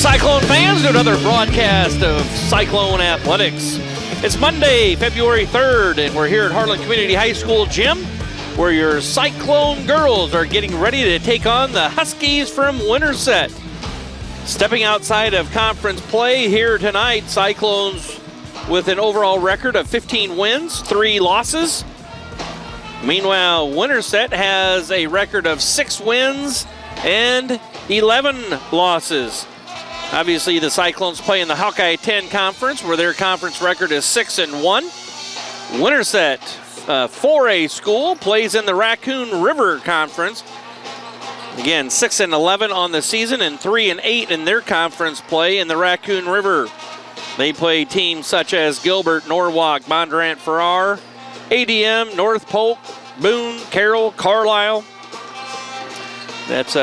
Welcome, Cyclone fans, to another broadcast of Cyclone Athletics. It's Monday, February 3rd, and we're here at Harlan Community High School gym, where your Cyclone girls are getting ready to take on the Huskies from Winterset. Stepping outside of conference play here tonight, Cyclones with an overall record of 15 wins, 3 losses. Meanwhile, Winterset has a record of 6 wins and 11 losses. Obviously, the Cyclones play in the Hawkeye 10 Conference, where their conference record is 6-1. Winterset, 4A school, plays in the Raccoon River Conference. Again, 6-11 on the season and 3-8 in their conference play in the Raccoon River. They play teams such as Gilbert, Norwalk, Bondurant, Farrar, ADM, North Polk, Boone, Carroll, Carlisle. That's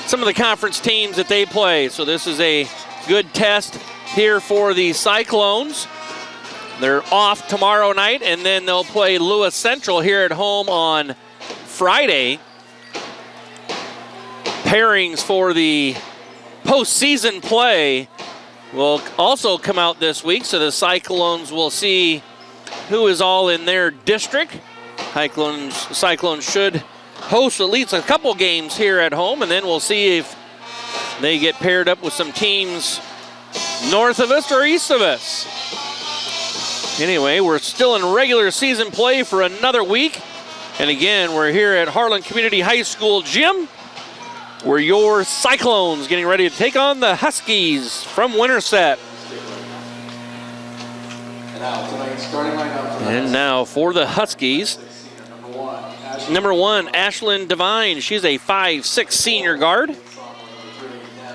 some of the conference teams that they play. So this is a good test here for the Cyclones. They're off tomorrow night, and then they'll play Lewis Central here at home on Friday. Pairings for the postseason play will also come out this week, so the Cyclones will see who is all in their district. Cyclones should host at least a couple games here at home, and then we'll see if they get paired up with some teams north of us or east of us. Anyway, we're still in regular season play for another week. And again, we're here at Harlan Community High School gym, where your Cyclones getting ready to take on the Huskies from Winterset. And now for the Huskies, number 1, Ashlyn Devine. She's a 5'6" senior guard.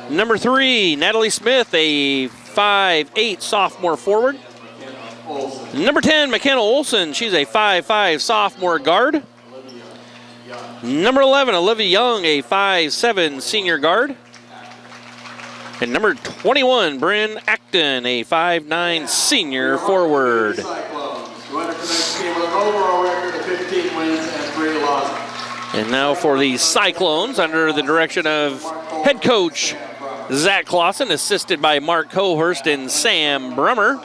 Number 3, Natalie Smith, a 5'8" sophomore forward. Number 10, McKenna Olson. She's a 5'5" sophomore guard. Number 11, Olivia Young, a 5'7" senior guard. And number 21, Bryn Acton, a 5'9" senior forward. And now for the Cyclones, under the direction of head coach Zach Clausen, assisted by Mark Cohurst and Sam Brummer.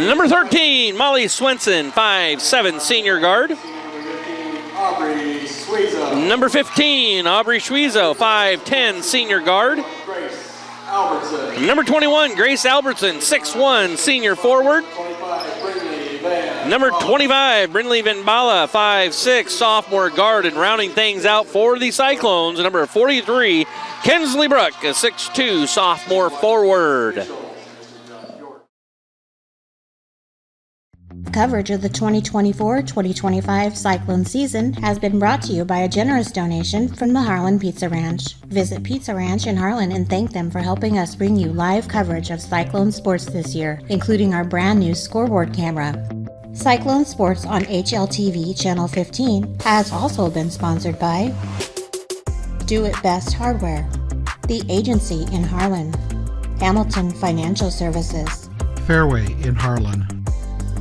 Number 13, Molly Swenson, 5'7" senior guard. Number 15, Aubrey Schwiezo, 5'10" senior guard. Number 21, Grace Albertson, 6'1" senior forward. Number 25, Brinley Van Bala, 5'6" sophomore guard. And rounding things out for the Cyclones, number 43, Kensley Brook, a 6'2" sophomore forward. Coverage of the 2024-2025 Cyclone season has been brought to you by a generous donation from the Harlan Pizza Ranch. Visit Pizza Ranch in Harlan and thank them for helping us bring you live coverage of Cyclone sports this year, including our brand new scoreboard camera. Cyclone Sports on HLTV Channel 15 has also been sponsored by Do It Best Hardware, The Agency in Harlan, Hamilton Financial Services, Fairway in Harlan,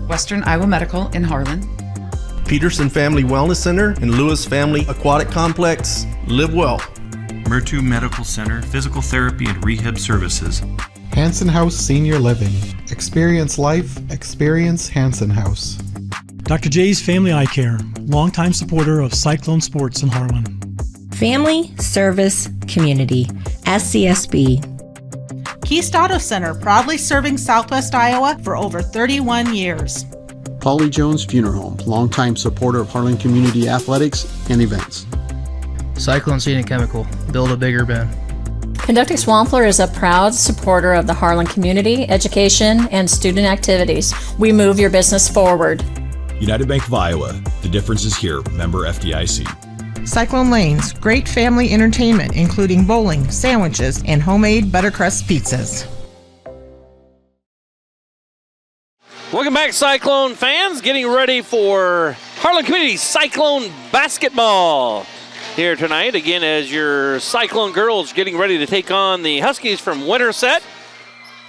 Western Iowa Medical in Harlan, Peterson Family Wellness Center and Lewis Family Aquatic Complex. Live well. Murtu Medical Center, Physical Therapy and Rehab Services. Hanson House Senior Living. Experience life, experience Hanson House. Dr. J's Family Eye Care, longtime supporter of Cyclone Sports in Harlan. Family Service Community, SCSB. Keast Auto Center, proudly serving Southwest Iowa for over 31 years. Polly Jones Funeral Home, longtime supporter of Harlan Community Athletics and events. Cyclone Seed and Chemical, build a bigger bin. Conducting Swampler is a proud supporter of the Harlan community, education, and student activities. We move your business forward. United Bank of Iowa, the difference is here. Member FDIC. Cyclone Lanes, great family entertainment, including bowling, sandwiches, and homemade buttercrust pizzas. Welcome back, Cyclone fans. Getting ready for Harlan Community Cyclone basketball here tonight. Again, as your Cyclone girls getting ready to take on the Huskies from Winterset.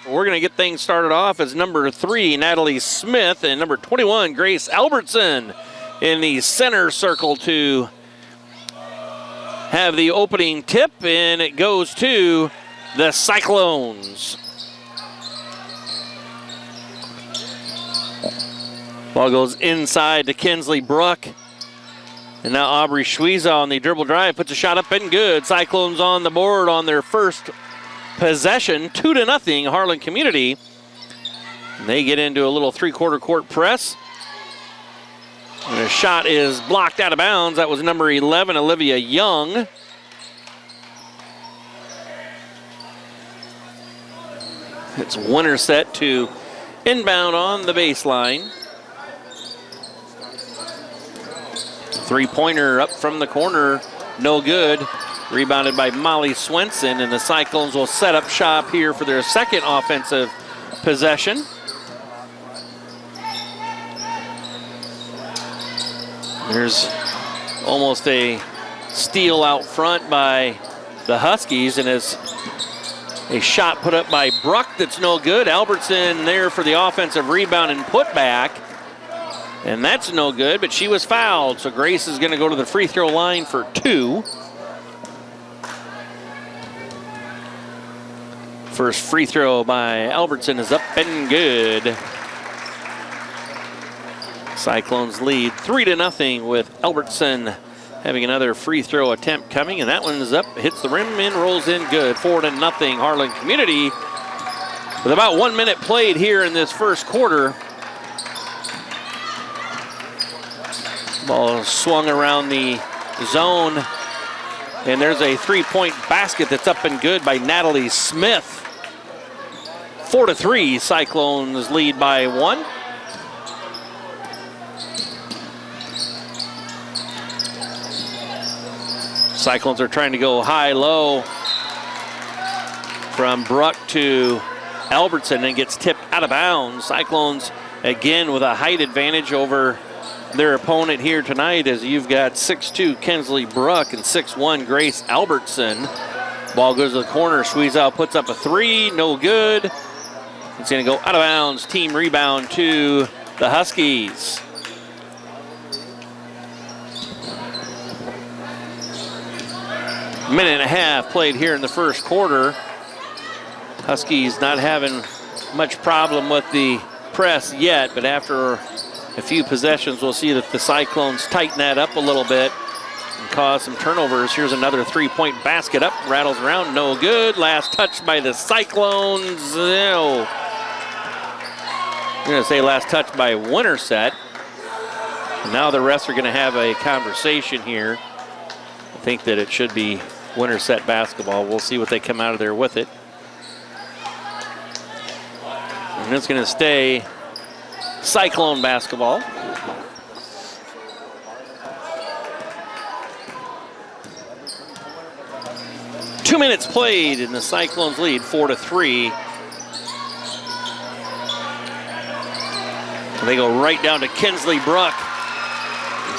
We're going to get things started off as number 3, Natalie Smith, and number 21, Grace Albertson, in the center circle to have the opening tip, and it goes to the Cyclones. Ball goes inside to Kinsley Brook. And now Aubrey Schwieza on the dribble drive puts a shot up and good. Cyclones on the board on their first possession, 2-0, Harlan Community. And they get into a little three-quarter court press. And the shot is blocked out of bounds. That was number 11, Olivia Young. It's Winterset to inbound on the baseline. Three-pointer up from the corner, no good. Rebounded by Molly Swenson, and the Cyclones will set up shop here for their second offensive possession. There's almost a steal out front by the Huskies, and it's a shot put up by Bruck that's no good. Albertson there for the offensive rebound and putback. And that's no good, but she was fouled. So Grace is going to go to the free throw line for 2. First free throw by Albertson is up and good. Cyclones lead 3-0 with Albertson having another free throw attempt coming, and that one's up, hits the rim and rolls in good. 4-0 Harlan Community. With about 1 minute played here in this first quarter. Ball swung around the zone, and there's a three-point basket that's up and good by Natalie Smith. 4-3, Cyclones lead by 1. Cyclones are trying to go high-low from Bruck to Albertson and gets tipped out of bounds. Cyclones again with a height advantage over their opponent here tonight, as you've got 6'2" Kinsley Bruck and 6'1" Grace Albertson. Ball goes to the corner. Schwieza puts up a 3, no good. It's going to go out of bounds. Team rebound to the Huskies. Minute and a half played here in the first quarter. Huskies not having much problem with the press yet, but after a few possessions, we'll see that the Cyclones tighten that up a little bit and cause some turnovers. Here's another three-point basket up, rattles around, no good. Last touch by the Cyclones. No. I'm going to say last touch by Winterset. And now the refs are going to have a conversation here. I think that it should be Winterset basketball. We'll see what they come out of there with it. And it's going to stay Cyclone basketball. Two minutes played, and the Cyclones lead 4-3. They go right down to Kinsley Bruck.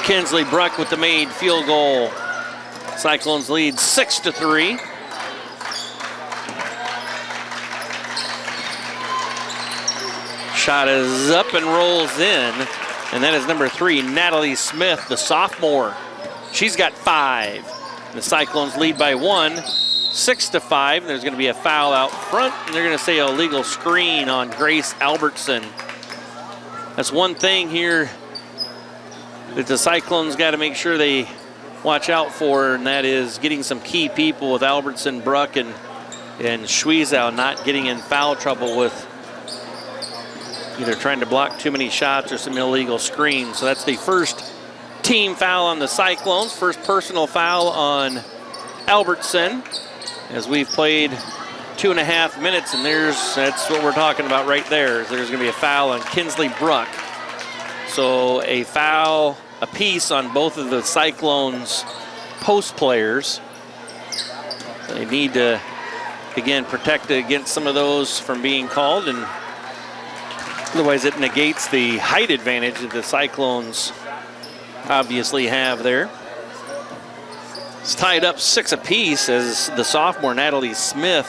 Kinsley Bruck with the made field goal. Cyclones lead 6-3. Shot is up and rolls in, and that is number 3, Natalie Smith, the sophomore. She's got 5. The Cyclones lead by 1, 6-5. There's going to be a foul out front, and they're going to say a illegal screen on Grace Albertson. That's one thing here that the Cyclones got to make sure they watch out for, and that is getting some key people with Albertson, Bruck, and Schwieza not getting in foul trouble with either trying to block too many shots or some illegal screens. So that's the first team foul on the Cyclones, first personal foul on Albertson, as we've played 2.5 minutes, and that's what we're talking about right there. There's going to be a foul on Kinsley Bruck. So a foul apiece on both of the Cyclones' post players. They need to, again, protect against some of those from being called, and otherwise it negates the height advantage that the Cyclones obviously have there. It's tied up 6 apiece as the sophomore Natalie Smith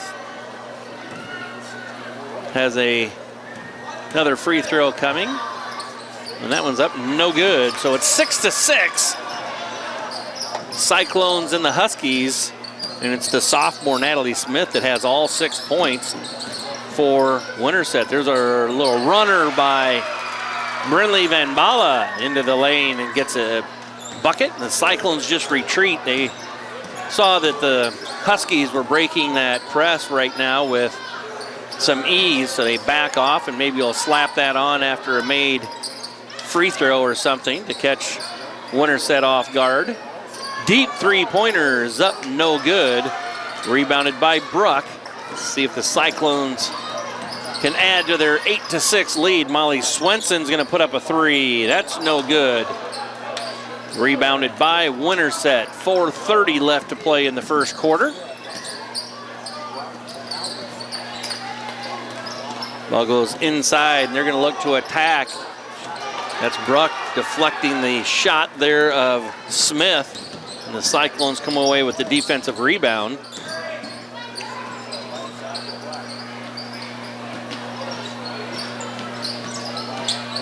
has another free throw coming. And that one's up, no good. So it's 6-6. Cyclones and the Huskies, and it's the sophomore Natalie Smith that has all 6 points for Winterset. There's a little runner by Brinley Van Bala into the lane and gets a bucket. The Cyclones just retreat. They saw that the Huskies were breaking that press right now with some ease, so they back off and maybe will slap that on after a made free throw or something to catch Winterset off guard. Deep three-pointers up, no good. Rebounded by Bruck. Let's see if the Cyclones can add to their 8-6 lead. Molly Swenson's going to put up a three. That's no good. Rebounded by Winterset. 4:30 left to play in the first quarter. Ball goes inside, and they're going to look to attack. That's Bruck deflecting the shot there of Smith. And the Cyclones come away with the defensive rebound.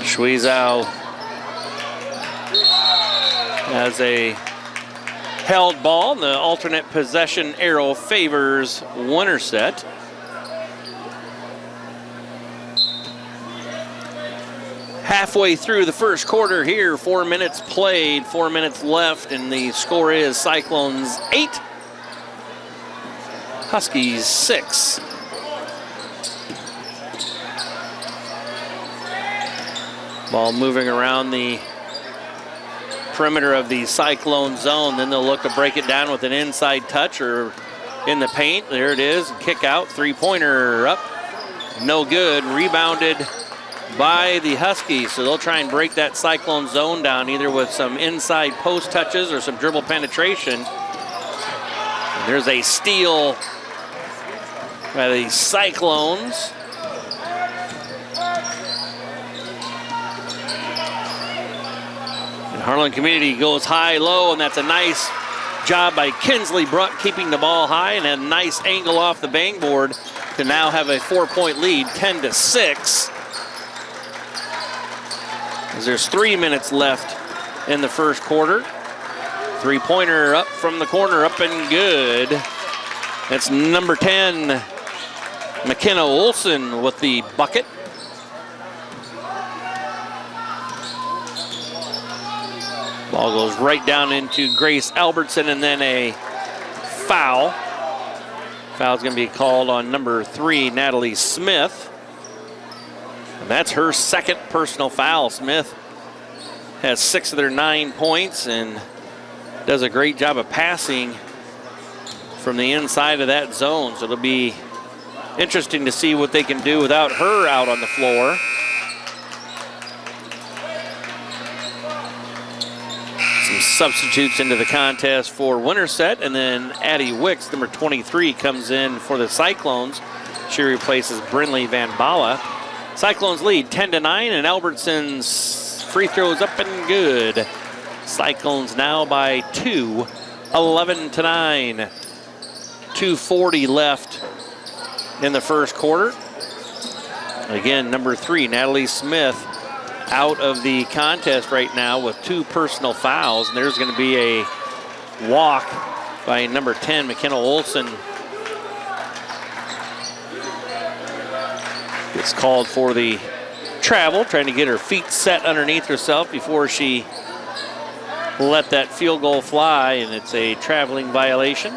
Schweizow has a held ball, and the alternate possession arrow favors Winterset. Halfway through the first quarter here, 4 minutes played, 4 minutes left, and the score is Cyclones 8, Huskies 6. Ball moving around the perimeter of the Cyclone zone. Then they'll look to break it down with an inside touch or in the paint. There it is, kick out, three-pointer up, no good. Rebounded by the Huskies, so they'll try and break that Cyclone zone down either with some inside post touches or some dribble penetration. And there's a steal by the Cyclones. And Harlan Community goes high-low, and that's a nice job by Kinsley Bruck keeping the ball high and a nice angle off the bangboard to now have a 4-point lead, 10-6. As there's 3 minutes left in the first quarter. Three-pointer up from the corner, up and good. That's number 10, McKenna Olson with the bucket. Ball goes right down into Grace Albertson, and then a foul. Foul's going to be called on number 3, Natalie Smith. And that's her second personal foul. Smith has 6 of their 9 points and does a great job of passing from the inside of that zone. So it'll be interesting to see what they can do without her out on the floor. Some substitutes into the contest for Winterset, and then Addie Wicks, number 23, comes in for the Cyclones. She replaces Brinley Van Bala. Cyclones lead 10-9, and Albertson's free throws up and good. Cyclones now by 2, 11-9. 2:40 left in the first quarter. Again, number 3, Natalie Smith, out of the contest right now with 2 personal fouls. And there's going to be a walk by number 10, McKenna Olson. Gets called for the travel, trying to get her feet set underneath herself before she let that field goal fly, and it's a traveling violation.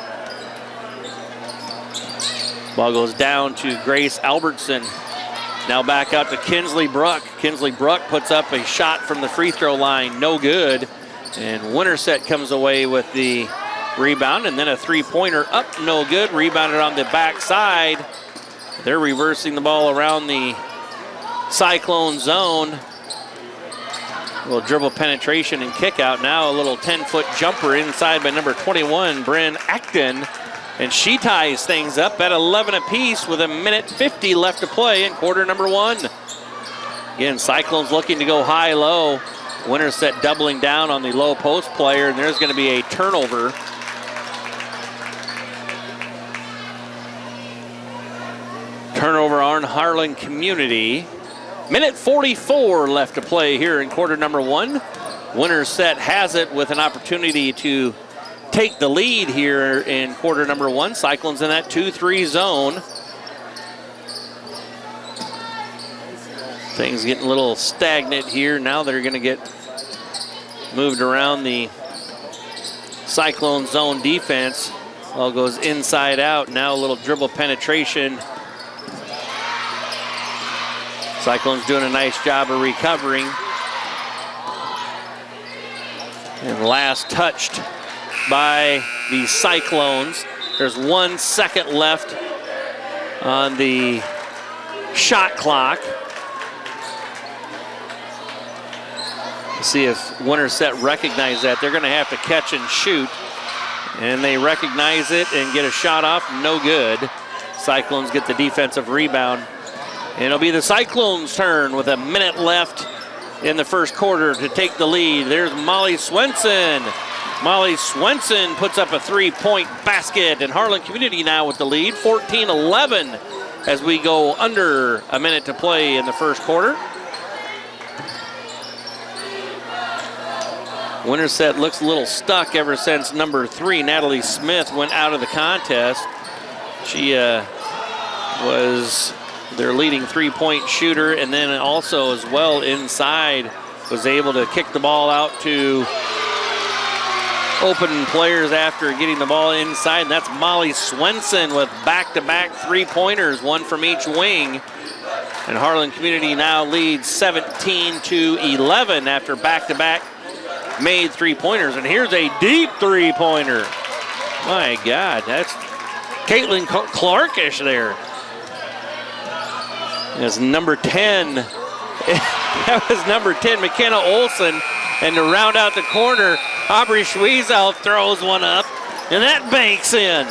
Ball goes down to Grace Albertson. Now back out to Kinsley Bruck. Kinsley Bruck puts up a shot from the free throw line, no good. And Winterset comes away with the rebound, and then a three-pointer up, no good. Rebounded on the backside. They're reversing the ball around the Cyclone zone. A little dribble penetration and kick out. Now a little 10-foot jumper inside by number 21, Bryn Acton. And she ties things up at 11 apiece with 1:50 left to play in quarter number 1. Again, Cyclones looking to go high-low. Winterset doubling down on the low post player, and there's going to be a turnover. Turnover on Harlan Community. 1:44 left to play here in quarter number 1. Winterset has it with an opportunity to take the lead here in quarter number one. Cyclones in that 2-3 zone. Things getting a little stagnant here. Now they're going to get moved around the Cyclone zone defense. Ball goes inside out. Now a little dribble penetration. Cyclone's doing a nice job of recovering. And last touched by the Cyclones. There's 1 second left on the shot clock. See if Winterset recognize that. They're going to have to catch and shoot. And they recognize it and get a shot off. No good. Cyclones get the defensive rebound. And it'll be the Cyclones' turn with a minute left in the first quarter to take the lead. There's Molly Swenson. Molly Swenson puts up a 3-point basket. And Harlan Community now with the lead, 14-11 as we go under a minute to play in the first quarter. Winterset looks a little stuck ever since number 3, Natalie Smith, went out of the contest. She was their leading 3-point shooter, and then also as well inside was able to kick the ball out to open players after getting the ball inside. And that's Molly Swenson with back-to-back 3-pointers, one from each wing. And Harlan Community now leads 17-11 after back-to-back made 3-pointers. And here's a deep 3-pointer. My God, that's Caitlin Clarkish there. That's number 10. That was number 10, McKenna Olson. And to round out the corner, Aubrey Schwiezow throws one up, and that banks in.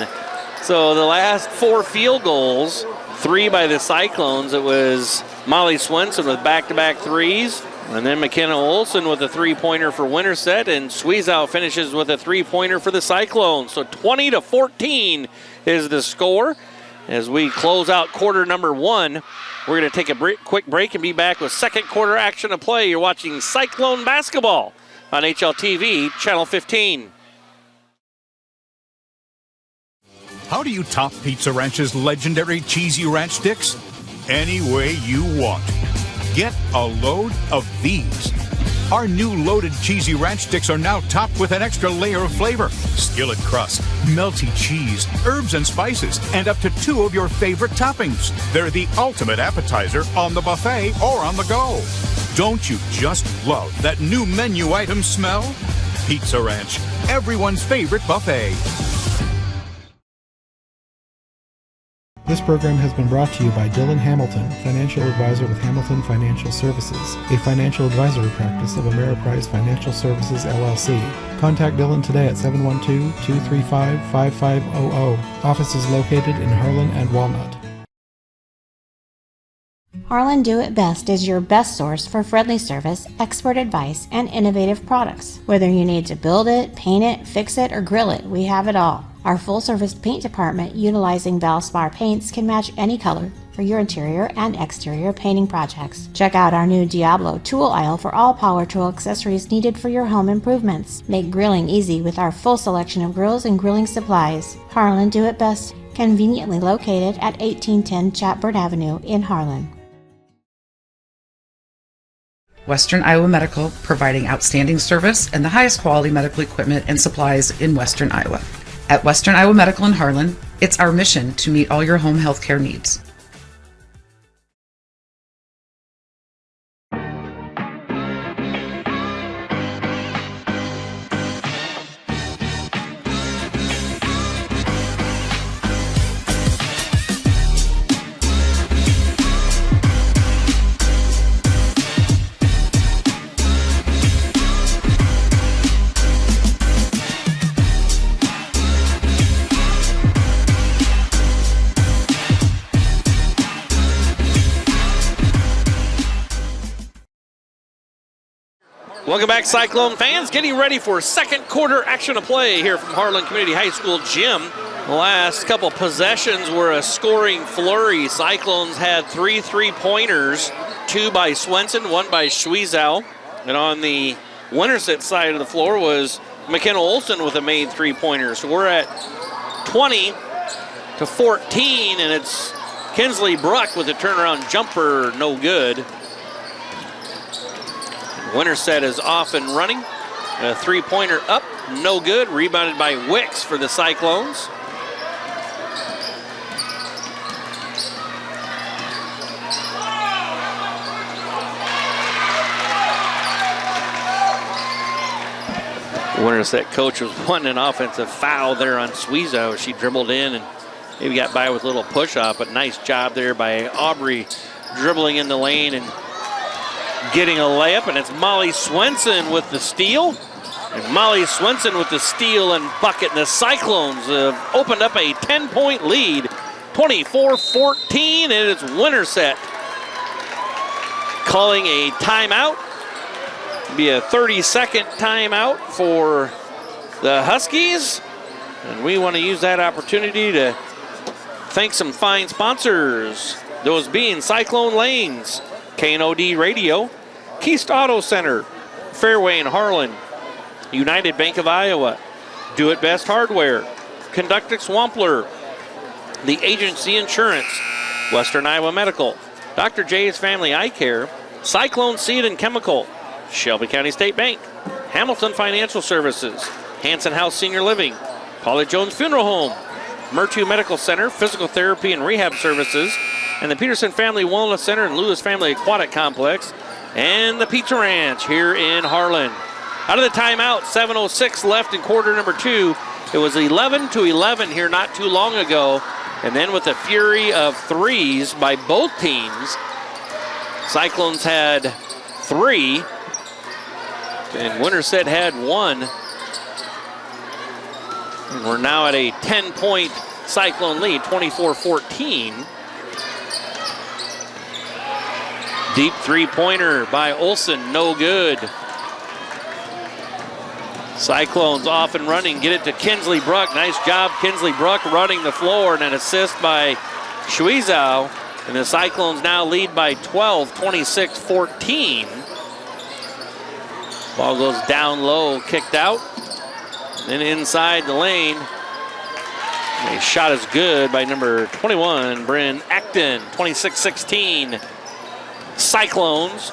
So the last 4 field goals, 3 by the Cyclones. It was Molly Swenson with back-to-back threes, and then McKenna Olson with a 3-pointer for Winterset, and Schwiezow finishes with a 3-pointer for the Cyclones. So 20-14 is the score. As we close out quarter number 1, we're going to take a quick break and be back with second quarter action of play. You're watching Cyclone basketball on HLTV, Channel 15. How do you top Pizza Ranch's legendary cheesy ranch sticks? Any way you want. Get a load of these. Our new loaded cheesy ranch sticks are now topped with an extra layer of flavor. Skillet crust, melty cheese, herbs and spices, and up to 2 of your favorite toppings. They're the ultimate appetizer on the buffet or on the go. Don't you just love that new menu item smell? Pizza Ranch, everyone's favorite buffet. This program has been brought to you by Dylan Hamilton, financial advisor with Hamilton Financial Services, a financial advisory practice of Ameriprise Financial Services, LLC. Contact Dylan today at 712-235-5500. Office is located in Harlan and Walnut. Harlan Do It Best is your best source for friendly service, expert advice, and innovative products. Whether you need to build it, paint it, fix it, or grill it, we have it all. Our full-service paint department, utilizing Valspar paints, can match any color for your interior and exterior painting projects. Check out our new Diablo tool aisle for all power tool accessories needed for your home improvements. Make grilling easy with our full selection of grills and grilling supplies. Harlan Do It Best, conveniently located at 1810 Chatburn Avenue in Harlan. Western Iowa Medical, providing outstanding service and the highest quality medical equipment and supplies in Western Iowa. At Western Iowa Medical in Harlan, it's our mission to meet all your home health care needs. Welcome back, Cyclone fans. Getting ready for second quarter action of play here from Harlan Community High School gym. The last couple possessions were a scoring flurry. Cyclones had 3 3-pointers, 2 by Swenson, 1 by Schwiezow. And on the Winterset side of the floor was McKenna Olson with a made three-pointer. So we're at 20-14, and it's Kinsley Bruck with a turnaround jumper, no good. Winterset is off and running. A three-pointer up, no good. Rebounded by Wicks for the Cyclones. Winterset coach was wanting an offensive foul there on Suizo. She dribbled in and maybe got by with a little push-off, but nice job there by Aubrey dribbling in the lane and getting a layup, and it's Molly Swenson with the steal. And Molly Swenson with the steal and bucket, and the Cyclones have opened up a 10-point lead, 24-14, and it's Winterset calling a timeout. Be a 30-second timeout for the Huskies, and we want to use that opportunity to thank some fine sponsors, those being Cyclone Lanes, K&OD Radio, Keast Auto Center, Fairway in Harlan, United Bank of Iowa, Do It Best Hardware, Conductix Wampler, The Agency Insurance, Western Iowa Medical, Dr. J's Family Eye Care, Cyclone Seed and Chemical, Shelby County State Bank, Hamilton Financial Services, Hanson House Senior Living, Paula Jones Funeral Home, Mertu Medical Center, Physical Therapy and Rehab Services, and the Peterson Family Wellness Center and Lewis Family Aquatic Complex, and the Pizza Ranch here in Harlan. Out of the timeout, 7:06 left in quarter number 2. It was 11-11 here not too long ago, and then with a fury of threes by both teams, Cyclones had 3, and Winterset had 1. And we're now at a 10-point Cyclone lead, 24-14. Deep three-pointer by Olson, no good. Cyclones off and running, get it to Kinsley Bruck. Nice job, Kinsley Bruck running the floor, and an assist by Suizo. And the Cyclones now lead by 12, 26-14. Ball goes down low, kicked out. Then inside the lane. A shot is good by number 21, Bryn Acton, 26-16. Cyclones.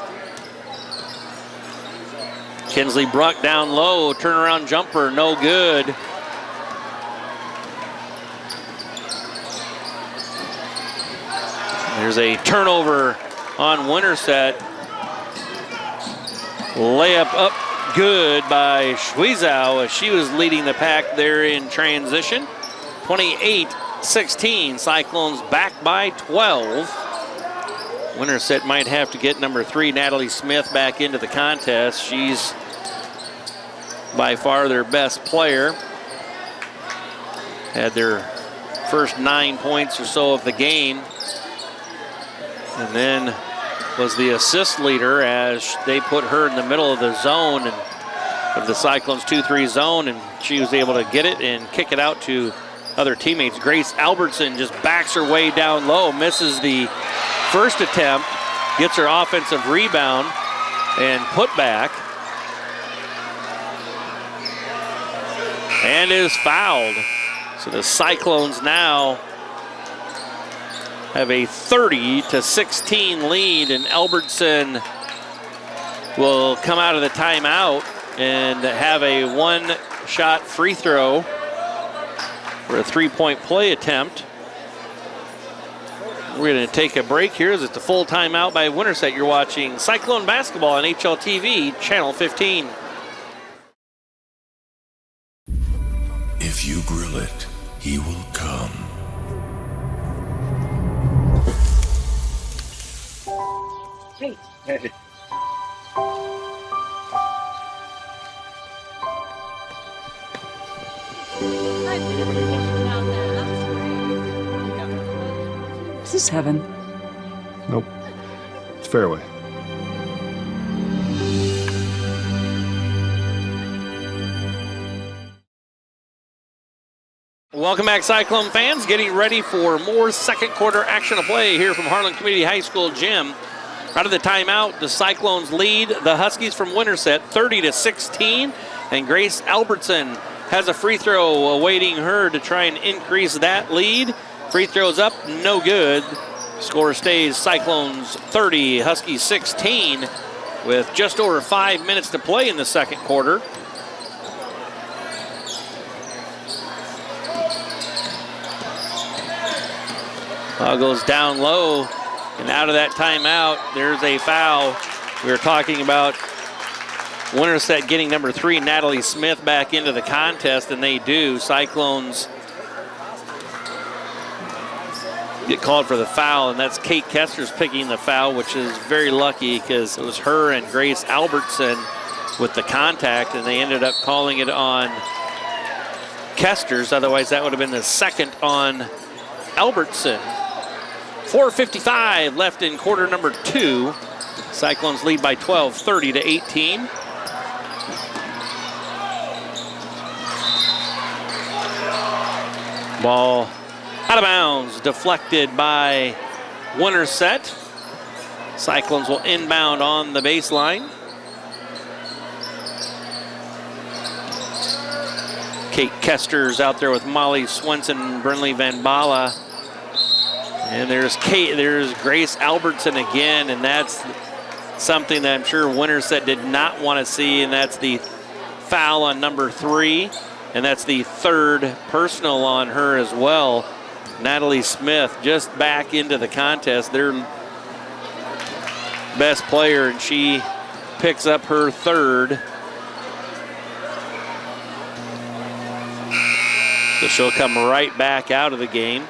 Kinsley Bruck down low, turnaround jumper, no good. There's a turnover on Winterset. Layup up good by Suizo as she was leading the pack there in transition. 28-16, Cyclones back by 12. Winterset might have to get number 3, Natalie Smith, back into the contest. She's by far their best player. Had their first 9 points or so of the game. And then was the assist leader as they put her in the middle of the zone and of the Cyclones 2-3 zone, and she was able to get it and kick it out to other teammates. Grace Albertson just backs her way down low, misses the first attempt, gets her offensive rebound and put back, and is fouled. So the Cyclones now have a 30-16 lead, and Albertson will come out of the timeout and have a one-shot free throw for a three-point play attempt. We're going to take a break here as it's a full timeout by Winterset. You're watching Cyclone Basketball on HLTV, Channel 15. If you grill it, he will come. Hey. Is this heaven? Nope. It's fairway. Welcome back, Cyclone fans. Getting ready for more second quarter action to play here from Harlan Community High School gym. Out of the timeout, the Cyclones lead the Huskies from Winterset 30-16 And Grace Albertson has a free throw awaiting her to try and increase that lead. Free throws up, no good. Score stays Cyclones 30, Huskies 16 with just over 5 minutes to play in the second quarter. Ball goes down low, and out of that timeout, there's a foul. We were talking about Winterset getting number 3, Natalie Smith, back into the contest, and they do. Cyclones get called for the foul, and that's Kate Kester's picking the foul, which is very lucky because it was her and Grace Albertson with the contact, and they ended up calling it on Kester's. Otherwise, that would have been the second on Albertson. 4:55 left in quarter number 2. Cyclones lead by 12, 30-18. Ball out of bounds, deflected by Winterset. Cyclones will inbound on the baseline. Kate Kester's out there with Molly Swenson, Brinley Van Bala. And there's Grace Albertson again, and that's something that I'm sure Winterset did not want to see, and that's the foul on number 3, and that's the third personal on her as well. Natalie Smith just back into the contest, their best player, and she picks up her third. So she'll come right back out of the game.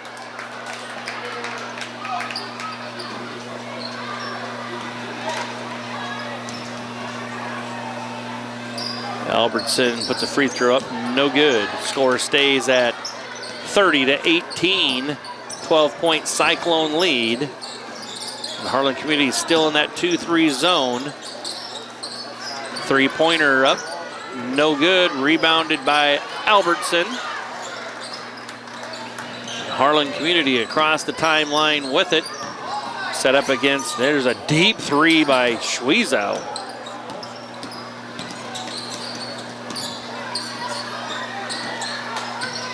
Albertson puts a free throw up, no good. Score stays at 30-18, 12-point Cyclone lead. The Harlan Community still in that 2-3 zone. Three-pointer up, no good. Rebounded by Albertson. Harlan Community across the timeline with it. Set up against, there's a deep 3 by Schwiezow.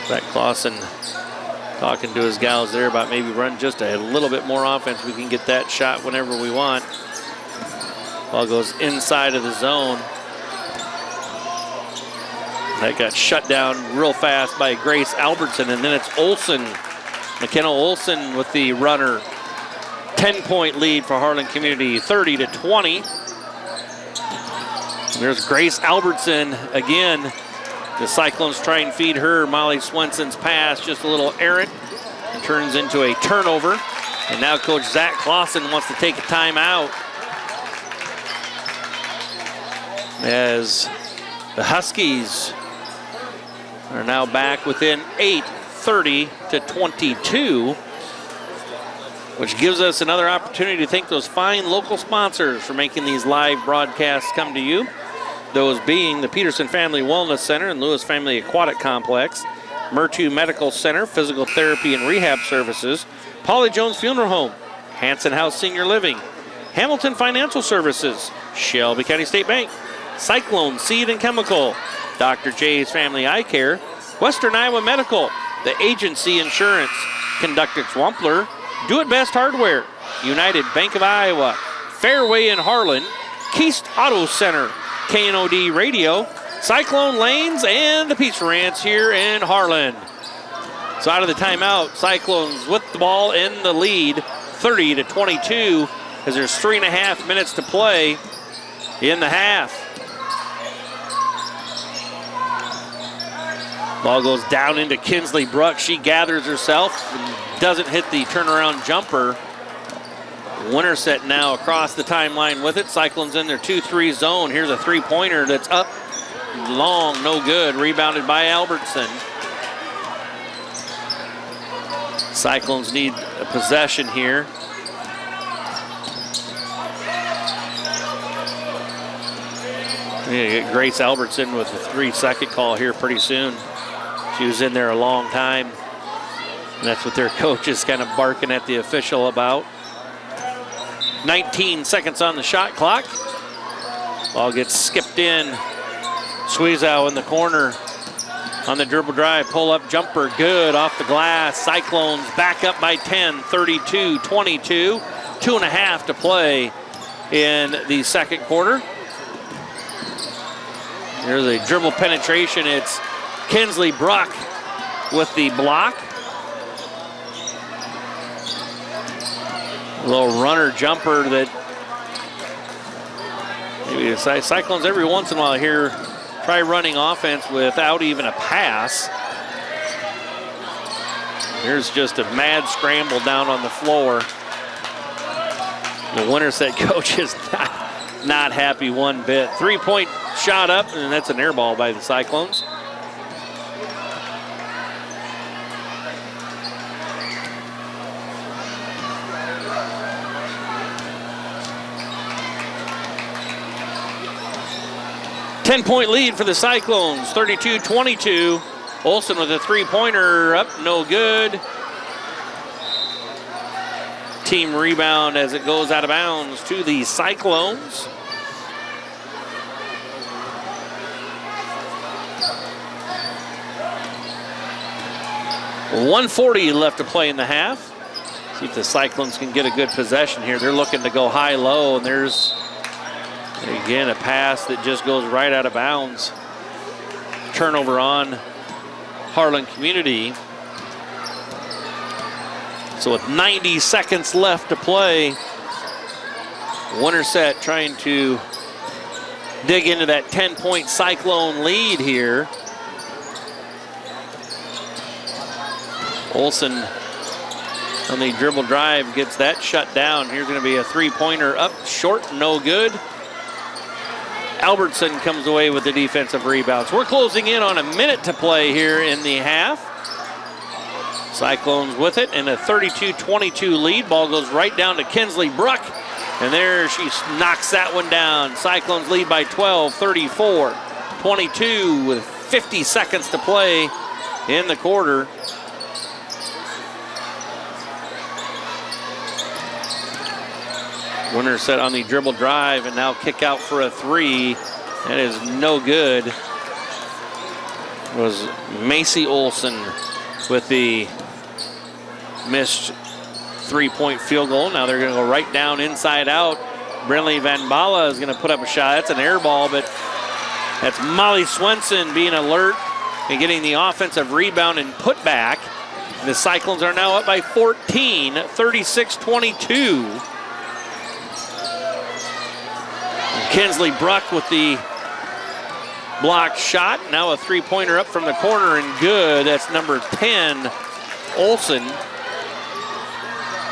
Zach Clausen talking to his gals there about maybe run just a little bit more offense. We can get that shot whenever we want. Ball goes inside of the zone. That got shut down real fast by Grace Albertson, and then it's Olsen. McKenna Olsen with the runner. 10-point lead for Harlan Community, 30-20. There's Grace Albertson again. The Cyclones try and feed her. Molly Swenson's pass, just a little errant. It turns into a turnover. And now Coach Zach Clausen wants to take a timeout as the Huskies are now back within 8, 30-22, which gives us another opportunity to thank those fine local sponsors for making these live broadcasts come to you. Those being the Peterson Family Wellness Center and Lewis Family Aquatic Complex, Murtu Medical Center, Physical Therapy and Rehab Services, Polly Jones Funeral Home, Hanson House Senior Living, Hamilton Financial Services, Shelby County State Bank, Cyclone Seed and Chemical, Dr. J's Family Eye Care, Western Iowa Medical, The Agency Insurance, Conductor Swampler, Do It Best Hardware, United Bank of Iowa, Fairway in Harlan, Keast Auto Center, KNOD Radio, Cyclone Lanes, and the Pizza Ranch here in Harlan. So out of the timeout, Cyclones with the ball in the lead, 30-22, as there's 3.5 minutes to play in the half. Ball goes down into Kinsley Brooks. She gathers herself and doesn't hit the turnaround jumper. Winterset now across the timeline with it. Cyclones in their 2-3 zone. Here's a three-pointer that's up long, no good. Rebounded by Albertson. Cyclones need a possession here. We're gonna get Grace Albertson with a 3-second call here pretty soon. She was in there a long time. And that's what their coach is kind of barking at the official about. 19 seconds on the shot clock. Ball gets skipped in. Squeezow in the corner on the dribble drive. Pull-up jumper, good off the glass. Cyclones back up by 10, 32-22. 2.5 to play in the second quarter. There's a dribble penetration. It's Kinsley Bruck with the block. A little runner jumper that maybe the Cyclones every once in a while here try running offense without even a pass. Here's just a mad scramble down on the floor. The Winterset coach is not happy one bit. 3-point shot up, and that's an air ball by the Cyclones. Ten-point lead for the Cyclones, 32-22. Olsen with a three-pointer up, no good. Team rebound as it goes out of bounds to the Cyclones. .140 left to play in the half. See if the Cyclones can get a good possession here. They're looking to go high-low, and there's, again, a pass that just goes right out of bounds. Turnover on Harlan Community. So with 90 seconds left to play, Winterset trying to dig into that 10-point Cyclone lead here. Olsen on the dribble drive gets that shut down. Here's going to be a three-pointer up short, no good. Albertson comes away with the defensive rebounds. We're closing in on a minute to play here in the half. Cyclones with it and a 32-22 lead. Ball goes right down to Kinsley Bruck, and there she knocks that one down. Cyclones lead by 12, 34-22 with 50 seconds to play in the quarter. Winterset on the dribble drive and now kick out for a three. That is no good. It was Macy Olsen with the missed three-point field goal. Now they're going to go right down inside out. Brinley Van Bala is going to put up a shot. That's an air ball, but that's Molly Swenson being alert and getting the offensive rebound and put back. And the Cyclones are now up by 14, 36-22. Kinsley Bruck with the blocked shot. Now a three-pointer up from the corner and good. That's number 10, Olsen.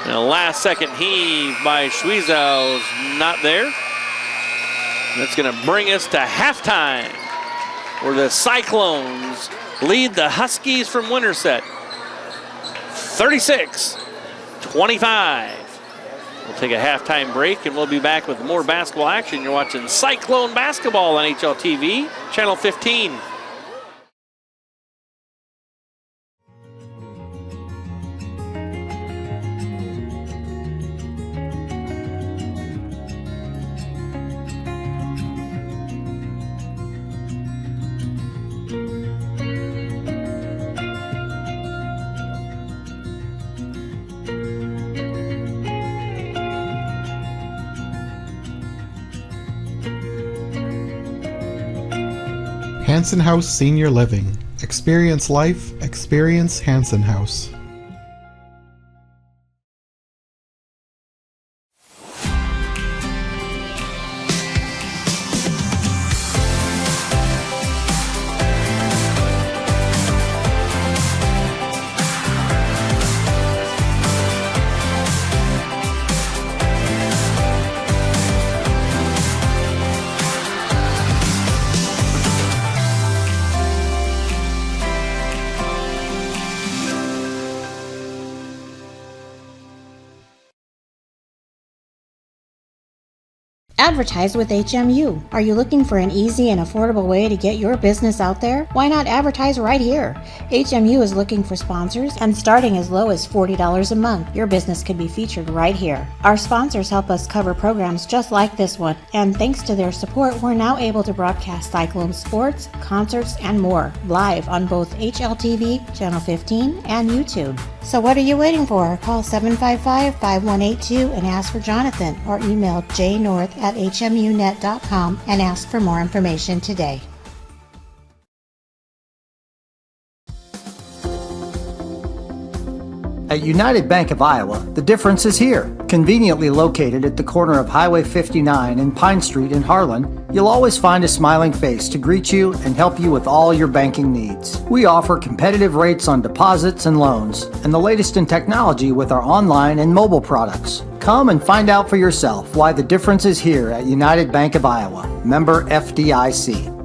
And a last-second heave by Squeezow is not there. That's going to bring us to halftime, where the Cyclones lead the Huskies from Winterset 36-25. We'll take a halftime break, and we'll be back with more basketball action. You're watching Cyclone Basketball on HL TV, Channel 15. Hanson House Senior Living. Experience life, experience Hanson House. Advertise with HMU. Are you looking for an easy and affordable way to get your business out there? Why not advertise right here? HMU is looking for sponsors, and starting as low as $40 a month, your business could be featured right here. Our sponsors help us cover programs just like this one, and thanks to their support, we're now able to broadcast Cyclone sports, concerts, and more live on both HLTV, Channel 15, and YouTube. So what are you waiting for? Call 755-5182 and ask for Jonathan, or email jnorth@hmunet.com and ask for more information today. At United Bank of Iowa, the difference is here. Conveniently located at the corner of Highway 59 and Pine Street in Harlan, you'll always find a smiling face to greet you and help you with all your banking needs. We offer competitive rates on deposits and loans, and the latest in technology with our online and mobile products. Come and find out for yourself why the difference is here at United Bank of Iowa. Member FDIC.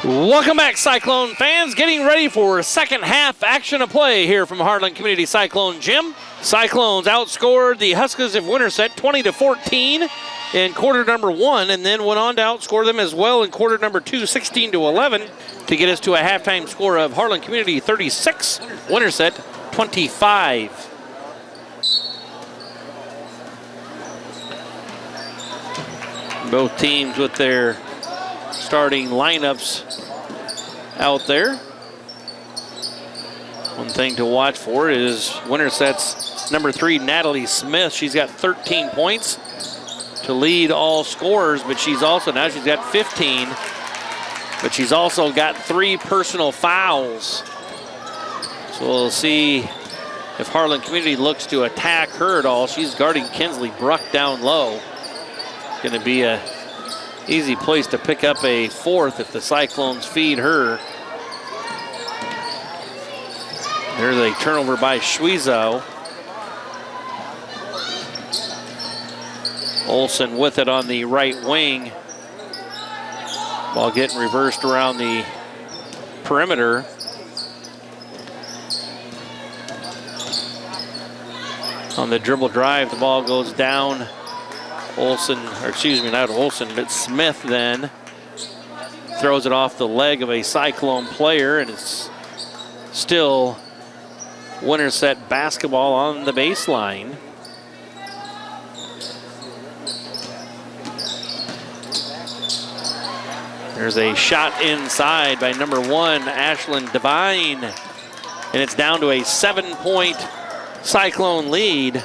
Welcome back, Cyclone fans. Getting ready for second half action of play here from Harlan Community Cyclone Gym. Cyclones outscored the Huskies of Winterset 20-14 in quarter number 1, and then went on to outscore them as well in quarter number 2, 16-11, to get us to a halftime score of Harlan Community 36, Winterset 25. Both teams with their starting lineups out there. One thing to watch for is Winterset's number 3, Natalie Smith. She's got 13 points to lead all scorers, but she's got 15, but she's also got 3 personal fouls. So we'll see if Harlan Community looks to attack her at all. She's guarding Kinsley Bruck down low. Going to be a easy place to pick up a 4th if the Cyclones feed her. There's a turnover by Schwiezow. Olsen with it on the right wing. Ball getting reversed around the perimeter. On the dribble drive, the ball goes down. Smith then throws it off the leg of a Cyclone player, and it's still Winterset basketball on the baseline. There's a shot inside by number 1, Ashlyn Devine, and it's down to a 7-point Cyclone lead,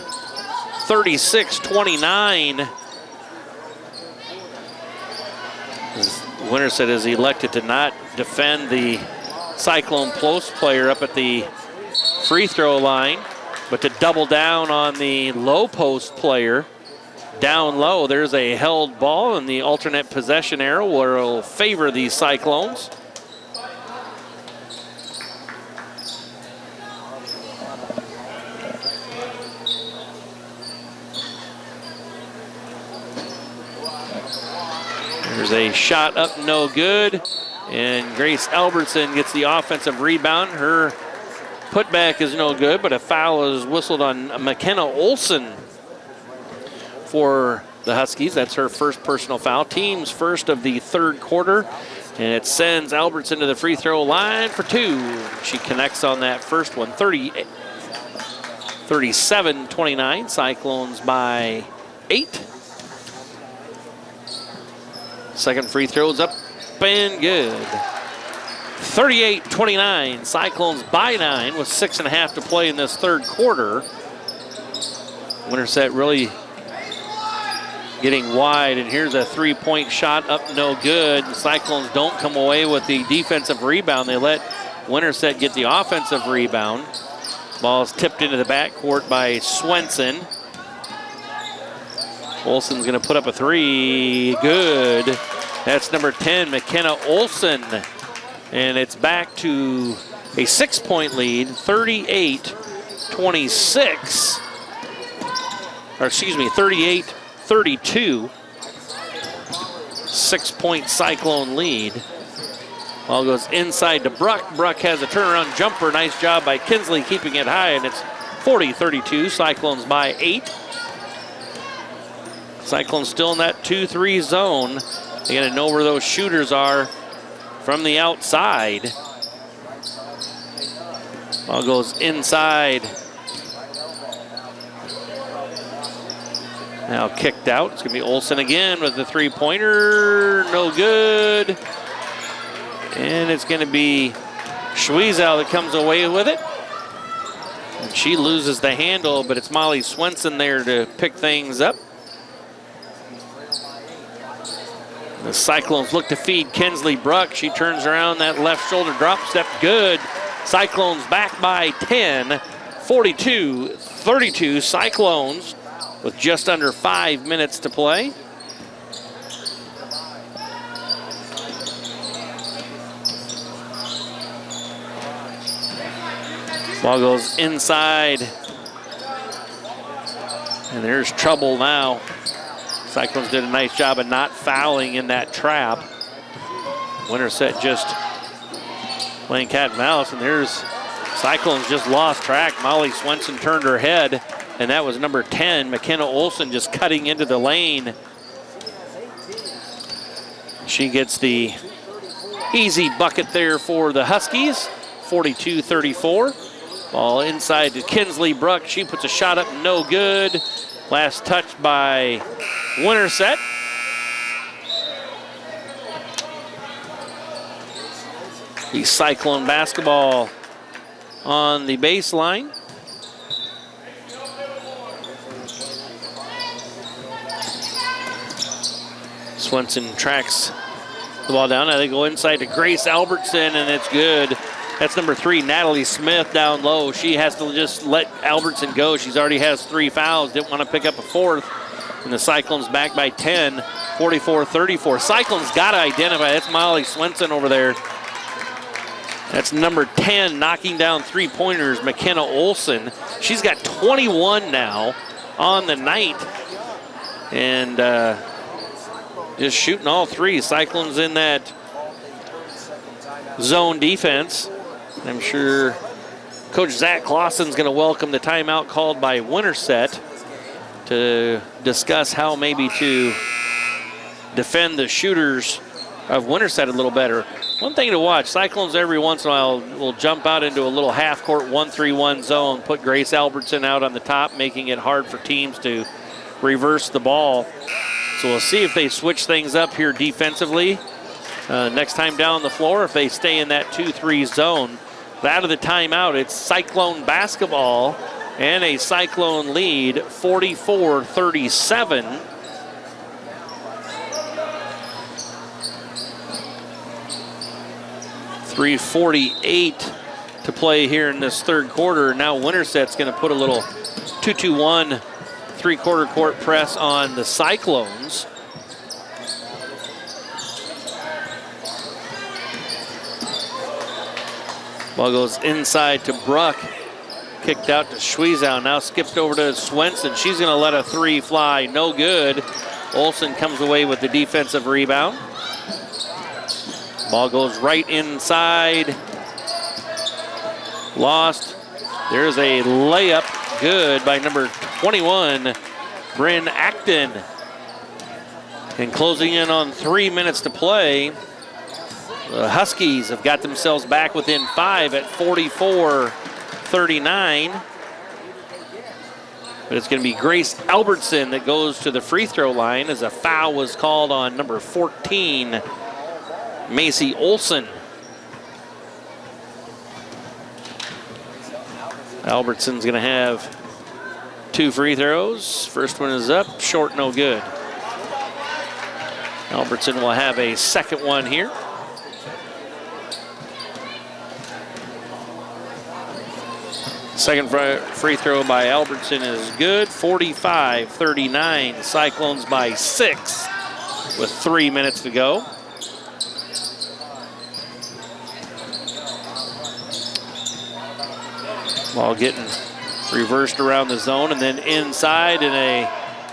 36-29. Winterset has elected to not defend the Cyclone post player up at the free throw line, but to double down on the low post player. Down low, there's a held ball, and the alternate possession arrow will favor the Cyclones. There's a shot up, no good, and Grace Albertson gets the offensive rebound. Her putback is no good, but a foul is whistled on McKenna Olsen for the Huskies. That's her first personal foul. Team's first of the third quarter, and it sends Albertson to the free throw line for 2. She connects on that first one. 37-29, Cyclones by 8. Second free throw's up and good. 38-29, Cyclones by 9 with 6.5 to play in this third quarter. Winterset really getting wide, and here's a 3-point shot up, no good. The Cyclones don't come away with the defensive rebound. They let Winterset get the offensive rebound. Ball is tipped into the backcourt by Swenson. Olsen's going to put up a 3. Good. That's number 10, McKenna Olsen. And it's back to a 6-point lead, 38-26. Or excuse me, 38-32. 6-point Cyclone lead. Ball goes inside to Bruck. Bruck has a turnaround jumper. Nice job by Kinsley keeping it high, and it's 40-32. Cyclones by 8. Cyclones still in that 2-3 zone. They got to know where those shooters are from the outside. Ball goes inside. Now kicked out. It's going to be Olsen again with the three-pointer. No good. And it's going to be Schwiezow that comes away with it. And she loses the handle, but it's Molly Swenson there to pick things up. The Cyclones look to feed Kinsley Bruck. She turns around, that left shoulder drop step, good. Cyclones back by 10, 42-32. Cyclones with just under 5 minutes to play. Ball goes inside. And there's trouble now. Cyclones did a nice job of not fouling in that trap. Winterset just playing cat and mouse, and there's Cyclones just lost track. Molly Swenson turned her head, and that was number 10, McKenna Olsen, just cutting into the lane. She gets the easy bucket there for the Huskies, 42-34. Ball inside to Kinsley Bruck. She puts a shot up, no good. Last touch by Winterset. The Cyclone basketball on the baseline. Swenson tracks the ball down. Now they go inside to Grace Albertson, and it's good. That's number 3, Natalie Smith down low. She has to just let Albertson go. She's already has 3 fouls. Didn't want to pick up a 4th. And the Cyclones back by 10, 44-34. Cyclones got to identify. That's Molly Swenson over there. That's number 10 knocking down 3-pointers, McKenna Olsen. She's got 21 now on the night. And just shooting all 3. Cyclones in that zone defense. I'm sure Coach Zach Clausen's going to welcome the timeout called by Winterset to discuss how maybe to defend the shooters of Winterset a little better. One thing to watch, Cyclones every once in a while will jump out into a little half-court 1-3-1 zone, put Grace Albertson out on the top, making it hard for teams to reverse the ball. So we'll see if they switch things up here defensively next time down the floor, if they stay in that 2-3 zone. Out of the timeout, it's Cyclone basketball and a Cyclone lead, 44-37. .348 to play here in this third quarter. Now Winterset's going to put a little 2-2-1 three-quarter court press on the Cyclones. Ball goes inside to Bruck. Kicked out to Schwiezow. Now skipped over to Swenson. She's going to let a 3 fly. No good. Olsen comes away with the defensive rebound. Ball goes right inside. Lost. There's a layup. Good by number 21, Bryn Acton. And closing in on 3 minutes to play. The Huskies have got themselves back within 5 at 44-39. But it's going to be Grace Albertson that goes to the free throw line as a foul was called on number 14, Macy Olsen. Albertson's going to have 2 free throws. First one is up, short, no good. Albertson will have a second one here. Second free throw by Albertson is good. 45-39. Cyclones by 6 with 3 minutes to go. Ball getting reversed around the zone and then inside in a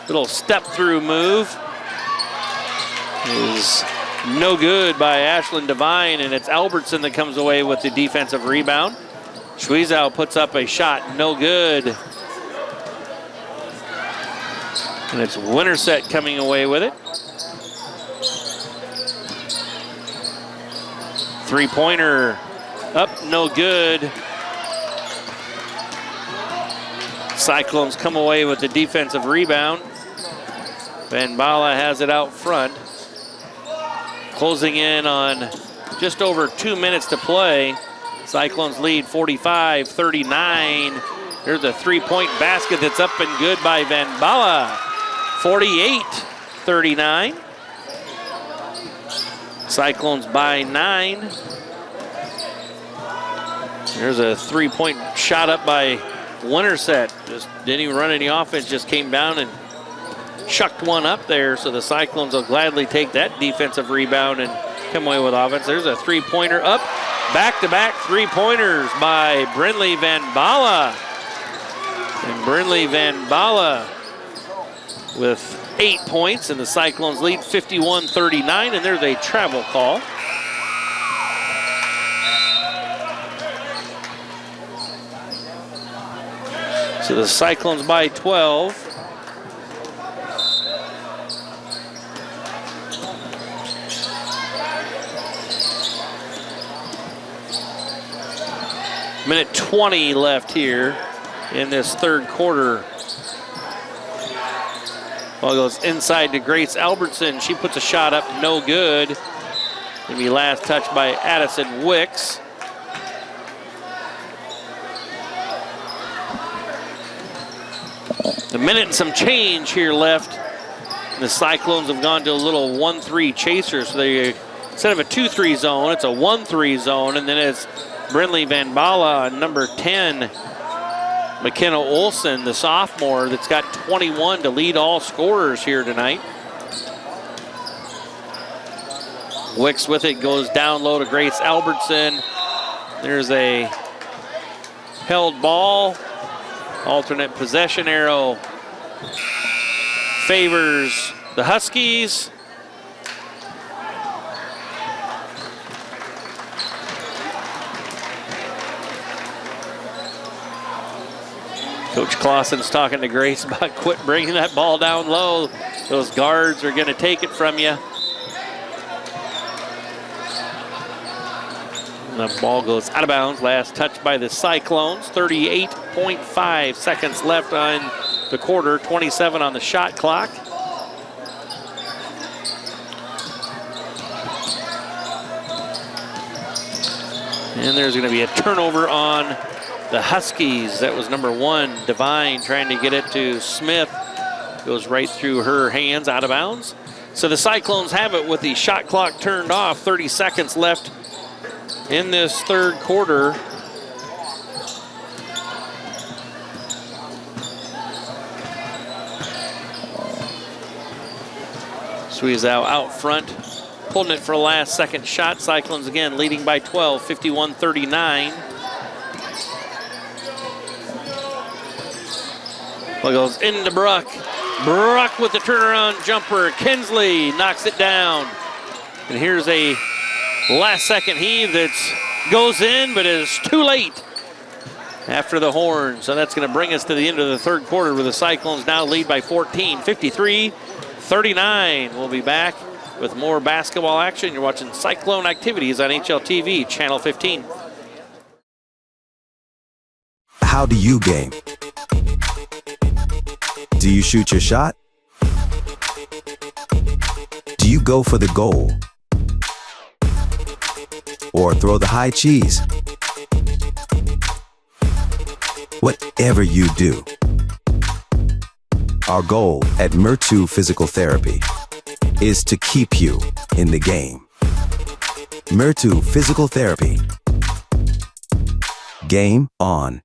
little step-through move is No good by Ashlyn Devine, and it's Albertson that comes away with the defensive rebound. Schwiezow puts up a shot, no good. And it's Winterset coming away with it. Three-pointer up, no good. Cyclones come away with the defensive rebound. Van Bala has it out front. Closing in on just over 2 minutes to play. Cyclones lead 45-39. There's a three-point basket that's up and good by Van Bala. 48-39. Cyclones by 9. There's a three-point shot up by Winterset. Just didn't even run any offense, just came down and chucked one up there. So the Cyclones will gladly take that defensive rebound and come away with offense. There's a three-pointer up. Back-to-back three-pointers by Brindley Van Bala. And Brindley Van Bala with 8 points, and the Cyclones lead 51-39, and there's a travel call. So the Cyclones by 12. Minute 20 left here in this third quarter. Ball goes inside to Grace Albertson. She puts a shot up, no good. Gonna be last touched by Addison Wicks. A minute and some change here left. The Cyclones have gone to a little 1-3 chaser. So they, instead of a 2-3 zone, it's a 1-3 zone. And then it's Brindley Van Bala, number 10. McKenna Olson, the sophomore, that's got 21 to lead all scorers here tonight. Wicks with it, goes down low to Grace Albertson. There's a held ball. Alternate possession arrow favors the Huskies. Coach Clausen's talking to Grace about quit bringing that ball down low. Those guards are going to take it from you. The ball goes out of bounds. Last touch by the Cyclones. 38.5 seconds left on the quarter. 27 on the shot clock. And there's going to be a turnover on the Huskies. That was number 1, Devine, trying to get it to Smith. Goes right through her hands, out of bounds. So the Cyclones have it with the shot clock turned off. 30 seconds left in this third quarter. Schwiezow out front, pulling it for a last second shot. Cyclones again leading by 12, 51-39. Well, goes into Bruck. Bruck with the turnaround jumper. Kinsley knocks it down. And here's a last second heave that goes in, but is too late after the horn. So that's going to bring us to the end of the third quarter, where the Cyclones now lead by 14, 53-39. We'll be back with more basketball action. You're watching Cyclone activities on HLTV, Channel 15. How do you game? Do you shoot your shot? Do you go for the goal? Or throw the high cheese? Whatever you do, our goal at Murtu Physical Therapy is to keep you in the game. Murtu Physical Therapy. Game on.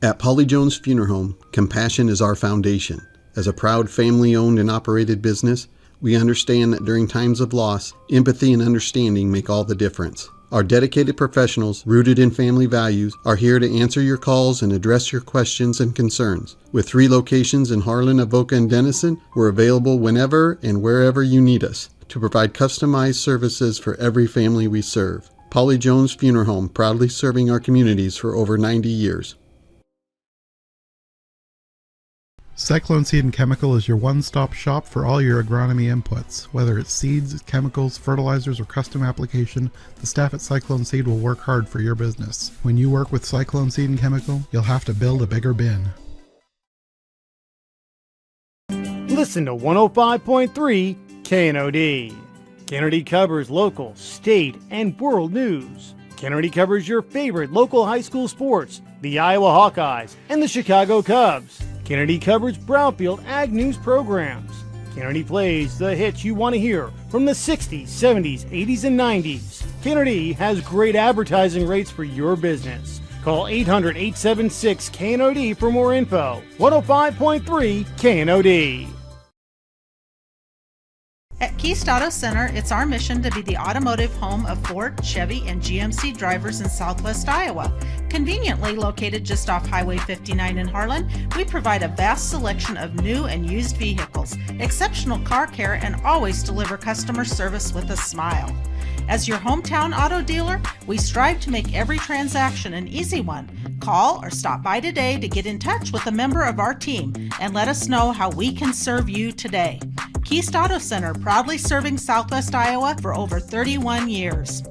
At Polly Jones Funeral Home, compassion is our foundation. As a proud family-owned and operated business, we understand that during times of loss, empathy and understanding make all the difference. Our dedicated professionals, rooted in family values, are here to answer your calls and address your questions and concerns. With 3 locations in Harlan, Avoca, and Denison, we're available whenever and wherever you need us to provide customized services for every family we serve. Polly Jones Funeral Home, proudly serving our communities for over 90 years. Cyclone Seed and Chemical is your one-stop shop for all your agronomy inputs. Whether it's seeds, chemicals, fertilizers, or custom application, the staff at Cyclone Seed will work hard for your business. When you work with Cyclone Seed and Chemical, you'll have to build a bigger bin. Listen to 105.3 KNOD. KNOD covers local, state, and world news. KNOD covers your favorite local high school sports, the Iowa Hawkeyes and the Chicago Cubs. KNOD covers Brownfield Ag News programs. KNOD plays the hits you want to hear from the 60s, 70s, 80s, and 90s. KNOD has great advertising rates for your business. Call 800-876-KNOD for more info. 105.3 KNOD. At Keast Auto Center, it's our mission to be the automotive home of Ford, Chevy, and GMC drivers in Southwest Iowa. Conveniently located just off Highway 59 in Harlan, we provide a vast selection of new and used vehicles, exceptional car care, and always deliver customer service with a smile. As your hometown auto dealer, we strive to make every transaction an easy one. Call or stop by today to get in touch with a member of our team and let us know how we can serve you today. Keast Auto Center, proudly serving Southwest Iowa for over 31 years.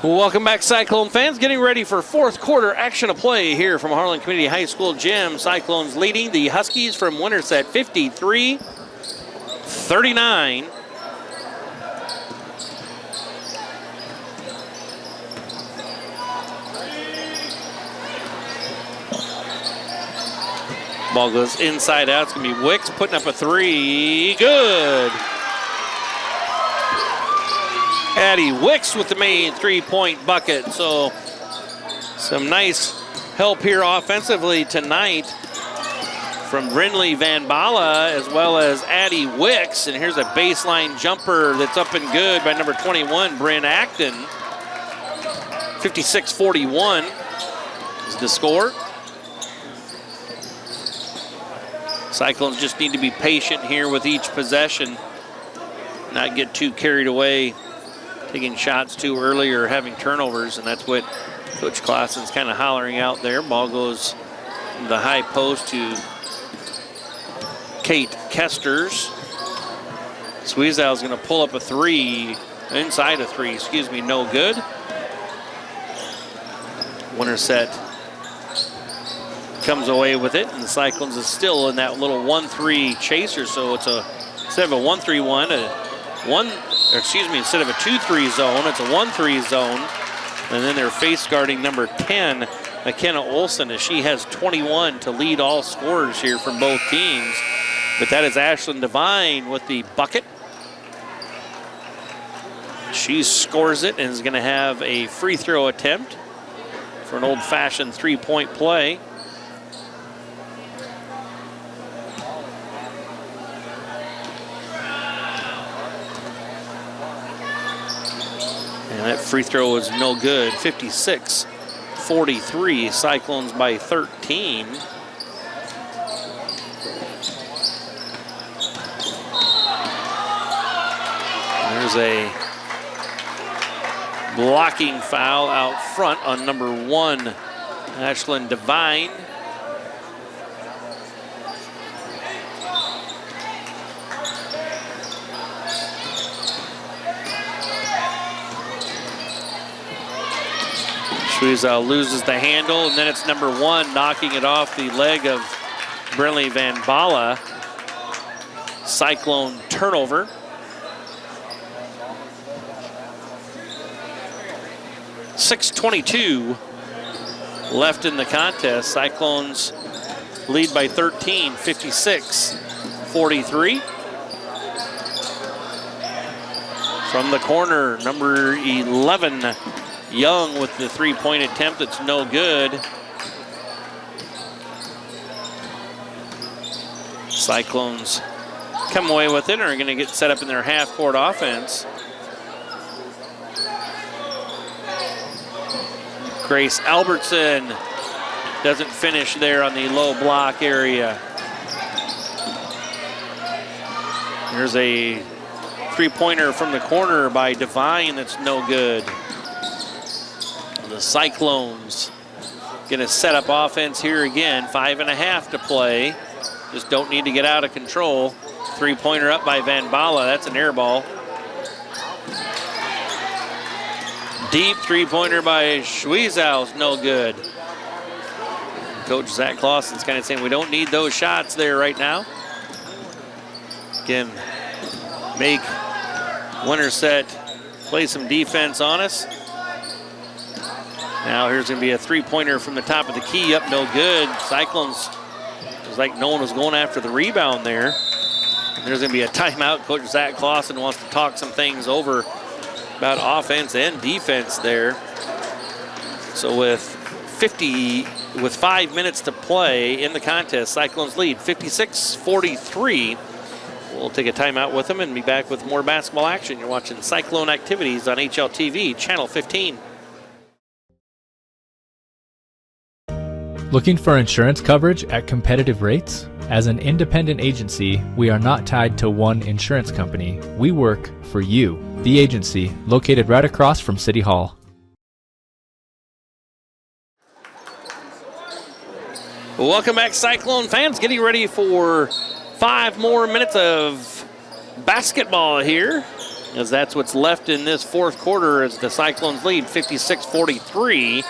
Welcome back, Cyclone fans. Getting ready for fourth quarter action of play here from Harlan Community High School Gym. Cyclones leading the Huskies from Winterset 53-39. Ball goes inside out. It's going to be Wicks putting up a 3. Good. Addie Wicks with the main 3-point bucket. So some nice help here offensively tonight from Brindley Van Bala as well as Addie Wicks. And here's a baseline jumper that's up and good by number 21, Bryn Acton. 56-41 is the score. Cyclones just need to be patient here with each possession, not get too carried away, taking shots too early or having turnovers, and that's what Coach Clausen's kind of hollering out there. Ball goes to the high post to Kate Kesters. Sweezow's going to pull up a 3, inside a 3, excuse me, no good. Winterset comes away with it, and the Cyclones is still in that little 1-3 chaser, so it's a, instead of a 1-3-1, instead of a 2-3 zone, it's a 1-3 zone, and then they're face guarding number 10, McKenna Olson, as she has 21 to lead all scorers here from both teams, but that is Ashlyn Devine with the bucket. She scores it and is going to have a free throw attempt for an old-fashioned 3-point play. And that free throw is no good. 56-43, Cyclones by 13. And there's a blocking foul out front on number 1, Ashlyn Devine. Sweezow loses the handle, and then it's number 1 knocking it off the leg of Brindley Van Bala. Cyclone turnover. .6:22 left in the contest. Cyclones lead by 13, 56-43. From the corner, number 11, Young with the 3-point attempt that's no good. Cyclones come away with it and are going to get set up in their half-court offense. Grace Albertson doesn't finish there on the low block area. There's a three-pointer from the corner by Devine that's no good. The Cyclones gonna set up offense here again. 5.5 to play. Just don't need to get out of control. Three-pointer up by Van Bala. That's an air ball. Deep three-pointer by Schwiezow, no good. Coach Zach Clausen's kind of saying we don't need those shots there right now. Again, make Winterset play some defense on us. Now here's going to be a three-pointer from the top of the key, up no good. Cyclones, it was like no one was going after the rebound there. And there's going to be a timeout. Coach Zach Clausen wants to talk some things over about offense and defense there. So with 5 minutes to play in the contest, Cyclones lead 56-43. We'll take a timeout with them and be back with more basketball action. You're watching Cyclone Activities on HLTV, Channel 15. Looking for insurance coverage at competitive rates? As an independent agency, we are not tied to one insurance company. We work for you, the agency, located right across from City Hall. Welcome back, Cyclone fans. Getting ready for 5 more minutes of basketball here, as that's what's left in this fourth quarter as the Cyclones lead 56-43.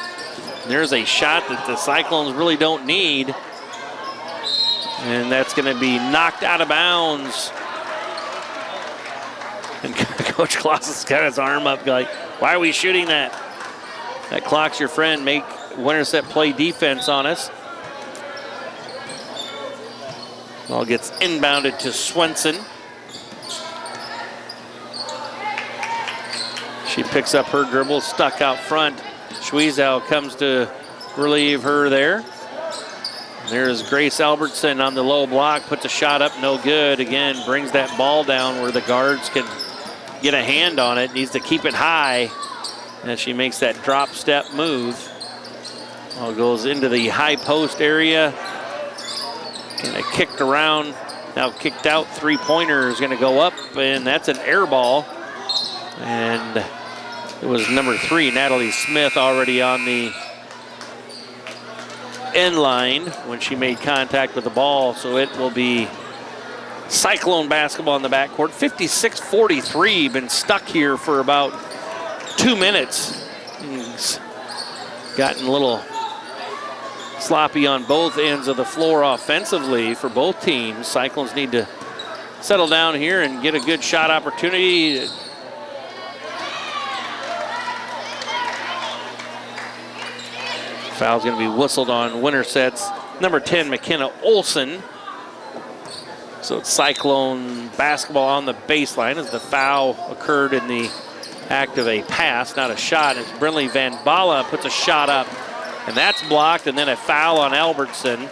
There's a shot that the Cyclones really don't need, and that's going to be knocked out of bounds. And Coach Klaus has got his arm up like, why are we shooting that? That clock's your friend. Make Winterset play defense on us. Ball gets inbounded to Swenson. She picks up her dribble, stuck out front. Schwiezow comes to relieve her there. There's Grace Albertson on the low block, puts a shot up, no good. Again, brings that ball down where the guards can get a hand on it. Needs to keep it high as she makes that drop step move. Ball goes into the high post area. Kind of kicked around, now kicked out. Three-pointer is going to go up, and that's an air ball. And it was number 3, Natalie Smith, already on the end line when she made contact with the ball. So it will be Cyclone basketball in the backcourt. 56-43, been stuck here for about 2 minutes. It's gotten a little sloppy on both ends of the floor offensively for both teams. Cyclones need to settle down here and get a good shot opportunity. Foul's going to be whistled on Winterset's number 10, McKenna Olson. So it's Cyclone basketball on the baseline as the foul occurred in the act of a pass, not a shot. As Brinley Van Bala puts a shot up, and that's blocked, and then a foul on Albertson.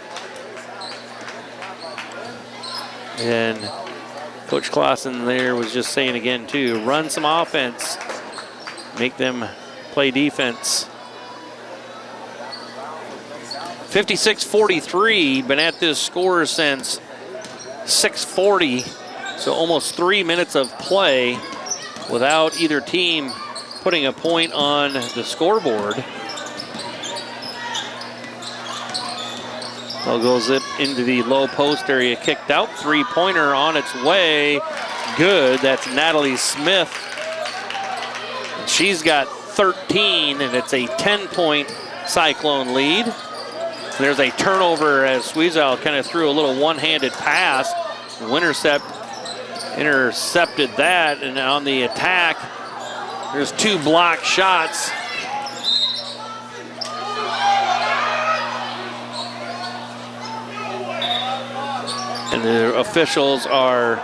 And Coach Clausen there was just saying again too, run some offense, make them play defense. 56-43, been at this score since 6:40, so almost 3 minutes of play without either team putting a point on the scoreboard. Ball goes up into the low post area, kicked out. Three-pointer on its way, good. That's Natalie Smith. She's got 13, and it's a 10-point Cyclone lead. There's a turnover as Schwiezow kind of threw a little one-handed pass. Winterset intercepted that, and on the attack, there's 2 blocked shots. And the officials are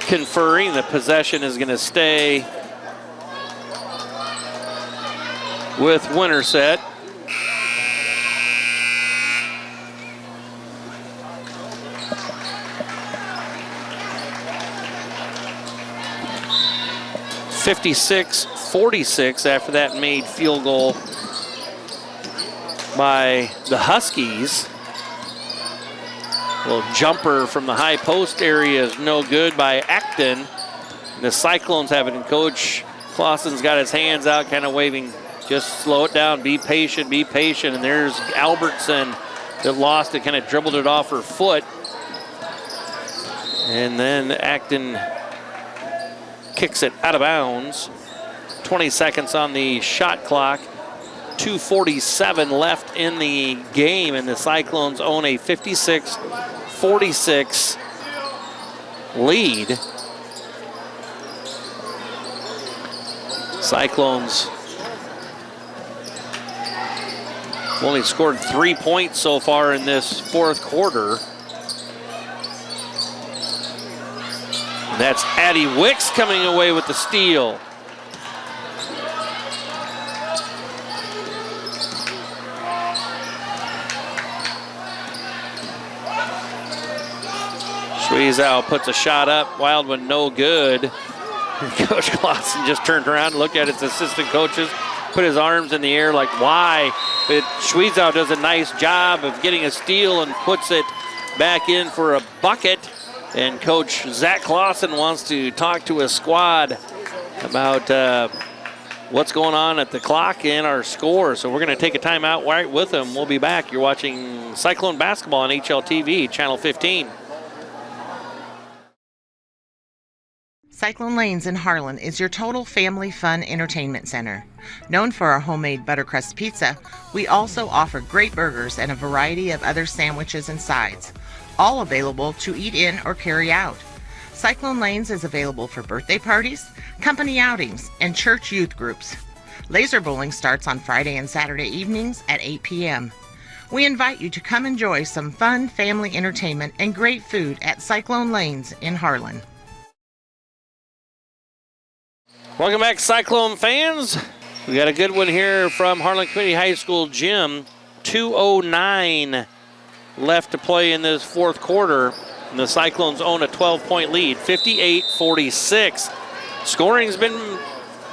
conferring. The possession is going to stay with Winterset. (56-46) after that made field goal by the Huskies. A little jumper from the high post area is no good by Acton. And the Cyclones have it, and Coach Clausen's got his hands out, kind of waving, just slow it down, be patient, be patient. And there's Albertson that lost it, kind of dribbled it off her foot. And then Acton kicks it out of bounds. 20 seconds on the shot clock. 2:47 left in the game, and the Cyclones own a 56-46 lead. Cyclones only scored 3 points so far in this fourth quarter. That's Addie Wicks coming away with the steal. Schweizau puts a shot up. Wild one, no good. Coach Clausen just turned around and looked at his assistant coaches, put his arms in the air like, why? But Schweizau does a nice job of getting a steal and puts it back in for a bucket. And Coach Zach Clausen wants to talk to his squad about what's going on at the clock and our score. So we're going to take a timeout right with him. We'll be back. You're watching Cyclone basketball on HLTV, Channel 15. Cyclone Lanes in Harlan is your total family fun entertainment center. Known for our homemade buttercrust pizza, we also offer great burgers and a variety of other sandwiches and sides, all available to eat in or carry out. Cyclone Lanes is available for birthday parties, company outings, and church youth groups. Laser bowling starts on Friday and Saturday evenings at 8 p.m. We invite you to come enjoy some fun family entertainment and great food at Cyclone Lanes in Harlan. Welcome back, Cyclone fans. We got a good one here from Harlan Community High School gym. 2:09 left to play in this fourth quarter. And the Cyclones own a 12-point lead, 58-46. Scoring's been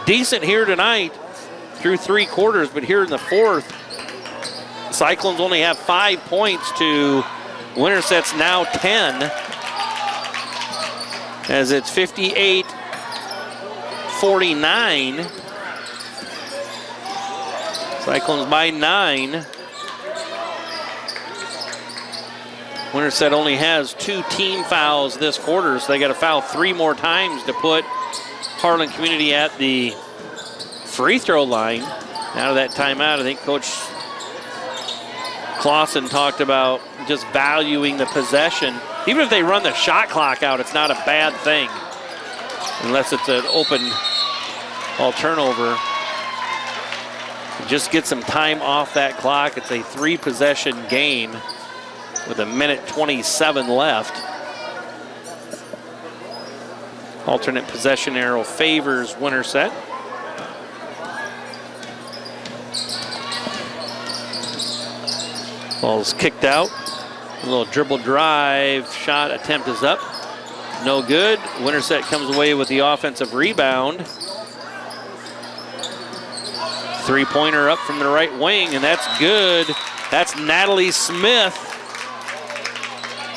decent here tonight through three quarters, but here in the fourth, the Cyclones only have 5 points to Winterset's now 10, as it's 58-49. Cyclones by 9. Winterset only has 2 team fouls this quarter, so they got to foul 3 more times to put Harlan Community at the free throw line. Out of that timeout, I think Coach Clausen talked about just valuing the possession. Even if they run the shot clock out, it's not a bad thing, unless it's an open ball turnover. Just get some time off that clock. It's a 3-possession game with 1:27 left. Alternate possession arrow favors Winterset. Ball's kicked out. A little dribble drive shot attempt is up. No good. Winterset comes away with the offensive rebound. 3-pointer up from the right wing, and that's good. That's Natalie Smith.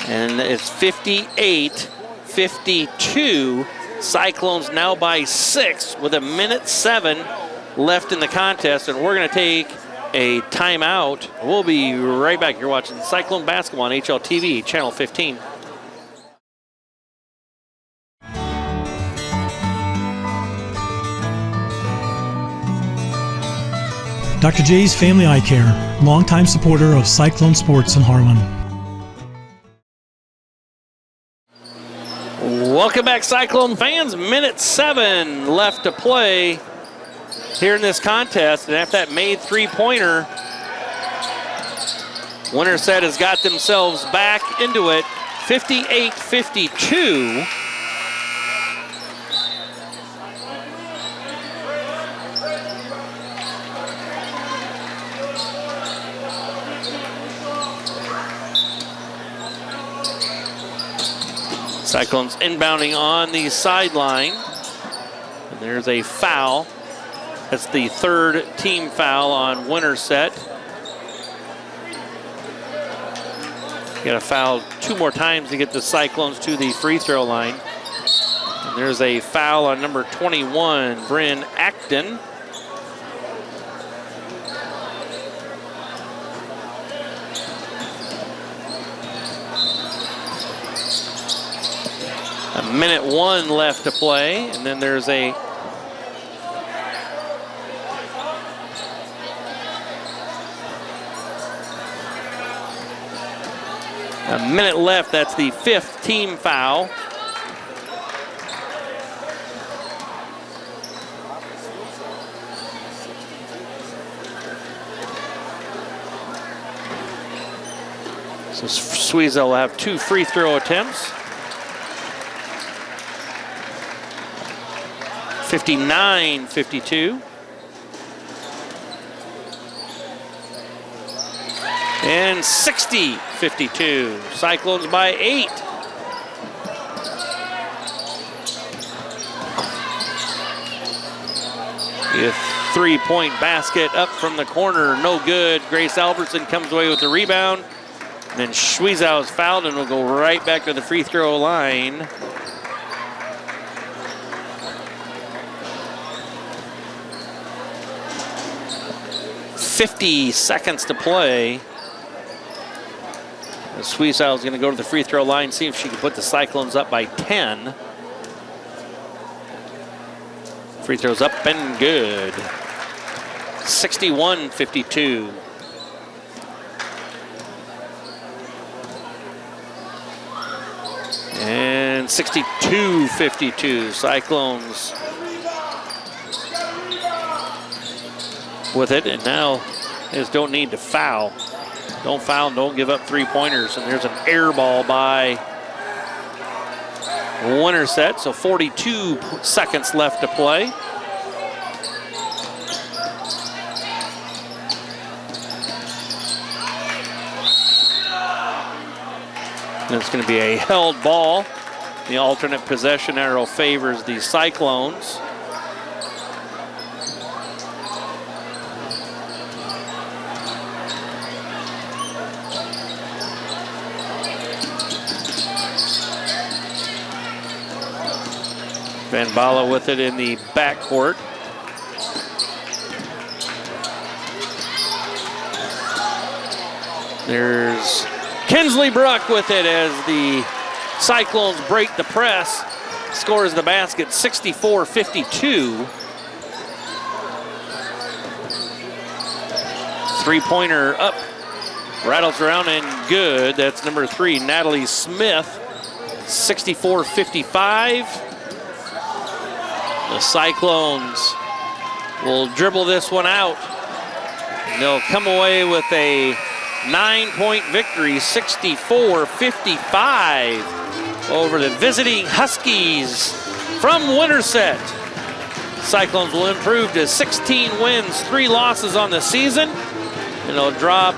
And it's 58-52. Cyclones now by 6 with 1:07 left in the contest, and we're going to take a timeout. We'll be right back. You're watching Cyclone basketball on HLTV, Channel 15. Dr. J's Family Eye Care, longtime supporter of Cyclone sports in Harlan. Welcome back, Cyclone fans. 1:07 left to play here in this contest. And after that made 3-pointer, Winterset has got themselves back into it, 58-52. Cyclones inbounding on the sideline. And there's a foul. That's the third team foul on Winterset. Got to foul 2 more times to get the Cyclones to the free throw line. And there's a foul on number 21, Bryn Acton. A minute 1 left to play, and then there's a minute left. That's the 5th team foul. So Sweezel will have 2 free throw attempts. 59-52. And 60-52. Cyclones by 8. A 3-point basket up from the corner, no good. Grace Albertson comes away with the rebound. And then Schweizau is fouled and will go right back to the free throw line. .50 seconds to play. Schweizau is going to go to the free throw line, see if she can put the Cyclones up by 10. Free throws up and good. 61-52. And 62-52. Cyclones with it, and now they just don't need to foul. Don't foul and don't give up 3-pointers. And there's an air ball by Winterset, so 42 seconds left to play. And it's going to be a held ball. The alternate possession arrow favors the Cyclones. Van Bala with it in the backcourt. There's Kinsley Bruck with it as the Cyclones break the press. Scores the basket, 64-52. 3-pointer up, rattles around and good. That's number 3, Natalie Smith. 64-55. The Cyclones will dribble this one out. They'll come away with a 9-point victory, 64-55 over the visiting Huskies from Winterset. Cyclones will improve to 16 wins, 3 losses on the season, and they'll drop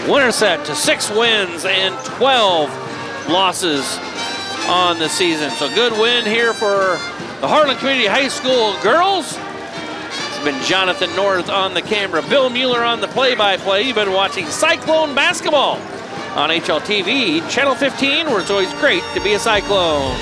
Winterset to 6 wins and 12 losses on the season. So good win here for the Harlan Community High School girls. It's been Jonathan North on the camera, Bill Mueller on the play-by-play. You've been watching Cyclone basketball on HLTV, Channel 15, where it's always great to be a Cyclone.